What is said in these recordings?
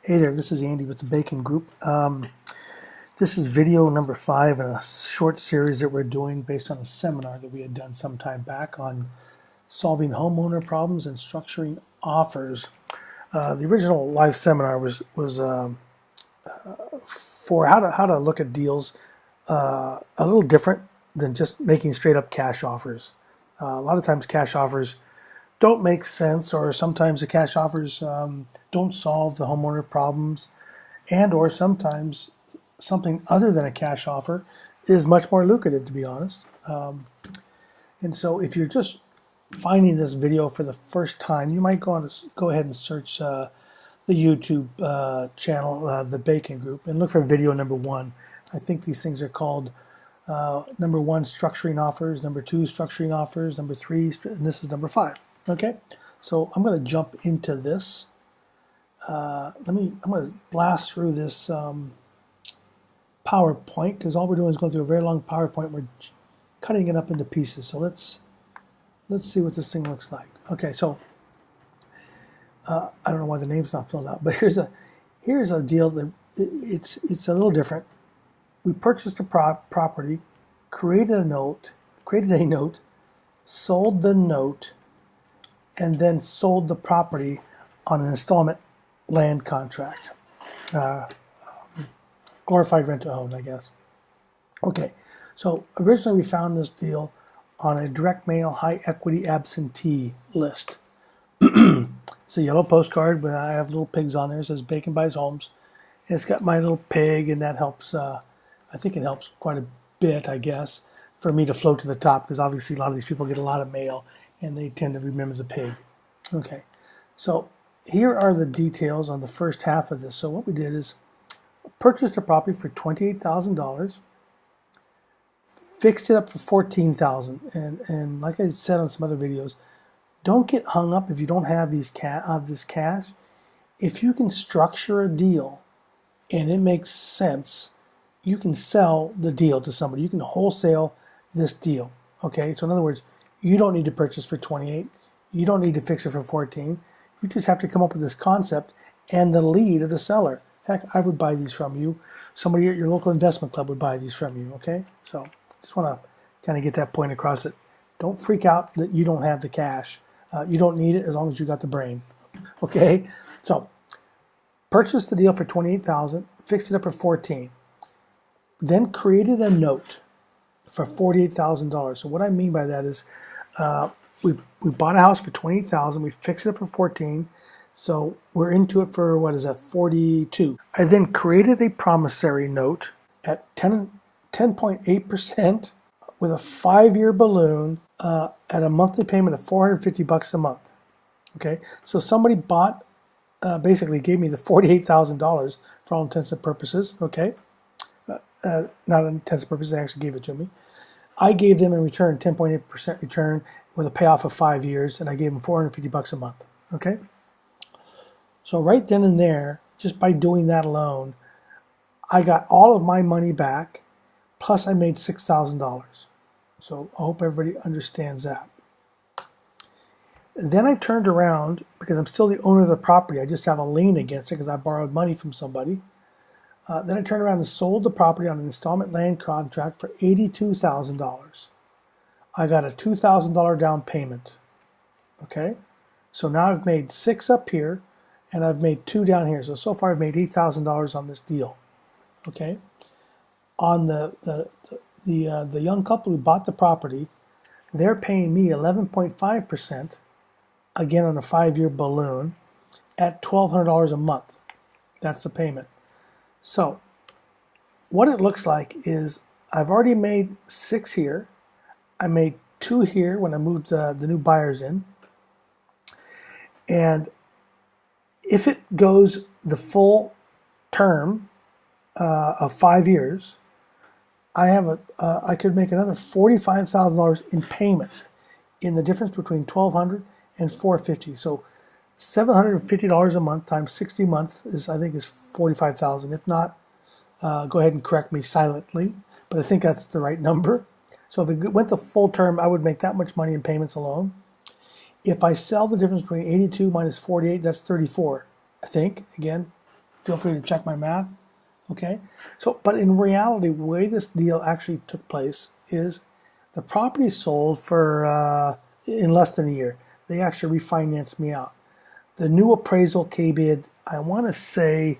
Hey there, this is Andy with the Bacon Group. This is video number 5 in a short series that we're doing based on a seminar that we had done some time back on solving homeowner problems and structuring offers. The original live seminar was for how to look at deals a little different than just making straight up cash offers. A lot of times cash offers don't make sense, or sometimes the cash offers don't solve the homeowner problems, and or sometimes something other than a cash offer is much more lucrative, to be honest. And so if you're just finding this video for the first time, you might go ahead and search the YouTube channel, the Bacon Group, and look for video number 1. I think these things are called number 1, structuring offers, number 2, structuring offers, number 3, and this is number 5. Okay, so I'm going to jump into this. I'm going to blast through this PowerPoint, because all we're doing is going through a very long PowerPoint. We're cutting it up into pieces. So let's see what this thing looks like. Okay, so I don't know why the name's not filled out, but here's a deal that it's a little different. We purchased a property, created a note, sold the note, and then sold the property on an installment land contract. Glorified rent to own, I guess. Okay, so originally we found this deal on a direct mail high equity absentee list. It's a yellow postcard, but I have little pigs on there. It says Bacon Buys Homes. And it's got my little pig, and that helps. I think it helps quite a bit, I guess, for me to float to the top, because obviously a lot of these people get a lot of mail, and they tend to remember the pig. Okay, so here are the details on the first half of this. So what we did is purchased a property for $28,000, fixed it up for $14,000, and like I said on some other videos, don't get hung up if you don't have this cash. If you can structure a deal and it makes sense, you can sell the deal to somebody. You can wholesale this deal. Okay, so in other words, you don't need to purchase for 28. You don't need to fix it for 14. You just have to come up with this concept and the lead of the seller. Heck, I would buy these from you. Somebody at your local investment club would buy these from you. Okay, so just want to kind of get that point across. That don't freak out that you don't have the cash. You don't need it as long as you got the brain. Okay, so purchased the deal for $28,000, fixed it up for $14,000, then created a note for $48,000. So what I mean by that is we bought a house for $28,000, we fixed it up for $14,000, so we're into it for, what is that, $42,000. I then created a promissory note at 10.8% with a 5-year balloon at a monthly payment of $450 a month. Okay, so somebody bought, basically gave me the $48,000 for all intents and purposes. Okay, not all intents and purposes, they actually gave it to me. I gave them in return 10.8% return with a payoff of 5 years, and I gave them $450 a month. Okay, so right then and there, just by doing that alone, I got all of my money back, plus I made $6,000. So I hope everybody understands that. Then I turned around, because I'm still the owner of the property, I just have a lien against it because I borrowed money from somebody. Then I turned around and sold the property on an installment land contract for $82,000. I got a $2,000 down payment. Okay, so now I've made 6 up here, and I've made 2 down here. So far I've made $8,000 on this deal. Okay, on the young couple who bought the property, they're paying me 11.5%, again on a 5-year balloon, at $1,200 a month. That's the payment. So what it looks like is I've already made 6 here. I made 2 here when I moved the new buyers in. And if it goes the full term of 5 years, I could make another $45,000 in payments, in the difference between $1,200 and $450. So $750 a month times 60 months is, I think, is $45,000. If not, go ahead and correct me silently, but I think that's the right number. So if it went the full term, I would make that much money in payments alone. If I sell the difference between 82 minus 48, that's 34. I think, again, feel free to check my math. Okay, so but in reality, the way this deal actually took place is the property sold for in less than a year. They actually refinanced me out. The new appraisal came in, I want to say,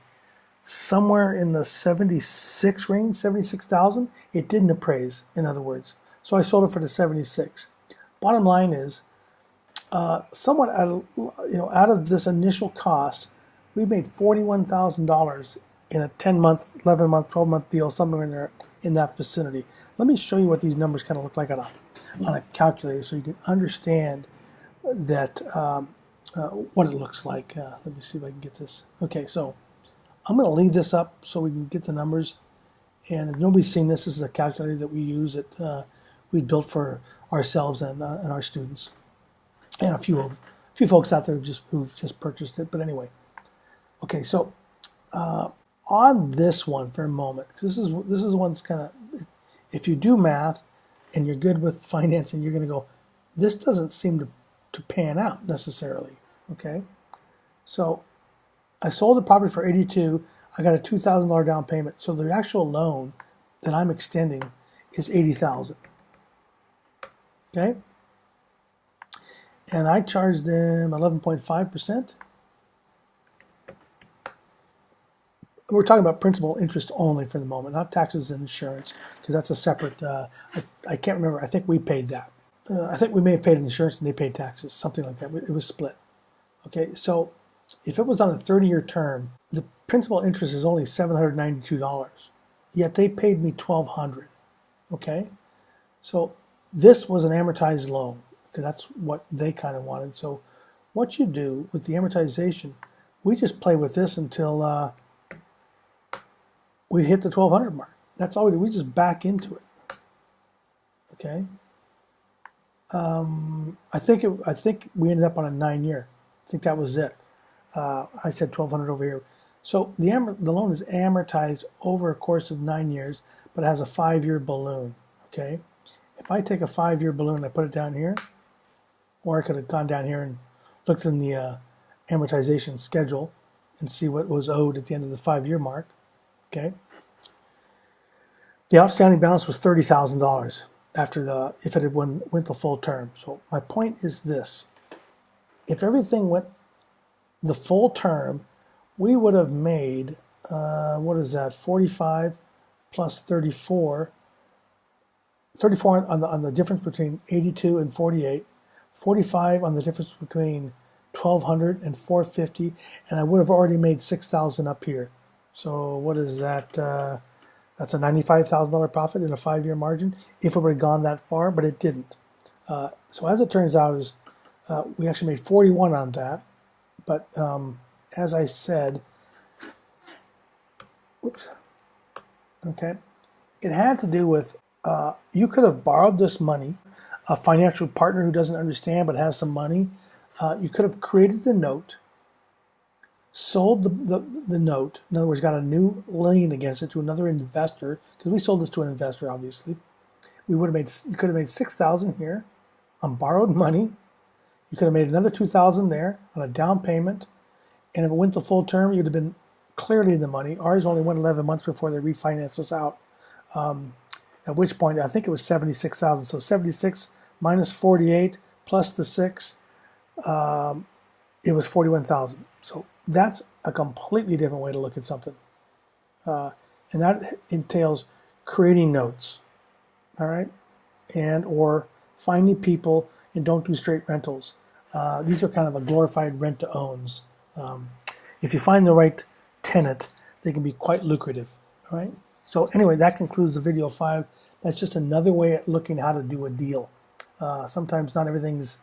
somewhere in the 76 range, 76,000. It didn't appraise, in other words. So I sold it for the 76. Bottom line is, somewhat out of this initial cost, we made $41,000 in a 10-month, 11-month, 12-month deal, somewhere in there, in that vicinity. Let me show you what these numbers kind of look like on a calculator, so you can understand that what it looks like. Let me see if I can get this. Okay, so I'm going to leave this up so we can get the numbers. And if nobody's seen this, this is a calculator that we use that we built for ourselves and our students, and a few folks out there who've just purchased it. But anyway, okay, so on this one for a moment, because this is one's kind of, if you do math and you're good with financing, you're going to go, this doesn't seem to pan out necessarily. Okay, so I sold the property for 82. I got a $2,000 down payment. So the actual loan that I'm extending is 80,000. Okay, and I charged them 11.5%. We're talking about principal interest only for the moment, not taxes and insurance, because that's a separate. I can't remember. I think we paid that. I think we may have paid insurance and they paid taxes, something like that. It was split. Okay, so if it was on a 30-year term, the principal interest is only $792, yet they paid me $1,200. Okay, so this was an amortized loan because that's what they kind of wanted. So what you do with the amortization, we just play with this until we hit the 1,200 mark. That's all we do. We just back into it. Okay. I think we ended up on a 9-year. I think that was it. I said 1,200 over here. So the loan is amortized over a course of 9 years, but it has a 5-year balloon. Okay. If I take a 5-year balloon and I put it down here, or I could have gone down here and looked in the amortization schedule and see what was owed at the end of the 5-year mark. Okay. The outstanding balance was $30,000 after if it had went the full term. So my point is this: if everything went the full term, we would have made what is that? 45 plus 34. 34 on the difference between 82 and 48. 45 on the difference between 1,200 and 450, and I would have already made 6,000 up here. So what is that? That's a $95,000 profit in a 5-year margin if it would have gone that far, but it didn't. So as it turns out, is we actually made 41 on that. But as I said, oops. Okay, it had to do with you could have borrowed this money. A financial partner who doesn't understand but has some money, you could have created a note, sold the note, in other words, got a new lien against it to another investor, because we sold this to an investor, obviously. You could have made 6,000 here on borrowed money. You could have made another 2,000 there on a down payment, and if it went the full term, you'd have been clearly in the money. Ours only went 11 months before they refinanced us out. At which point, I think it was 76,000. So 76 minus 48 plus the 6, it was 41,000. So that's a completely different way to look at something. And that entails creating notes, all right? And or finding people, and don't do straight rentals. These are kind of a glorified rent-to-owns. If you find the right tenant, they can be quite lucrative, all right? So anyway, that concludes the video 5. That's just another way at looking how to do a deal. Sometimes not everything is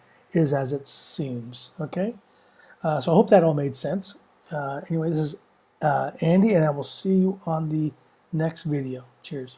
as it seems, okay? So I hope that all made sense. Anyway, this is Andy, and I will see you on the next video. Cheers.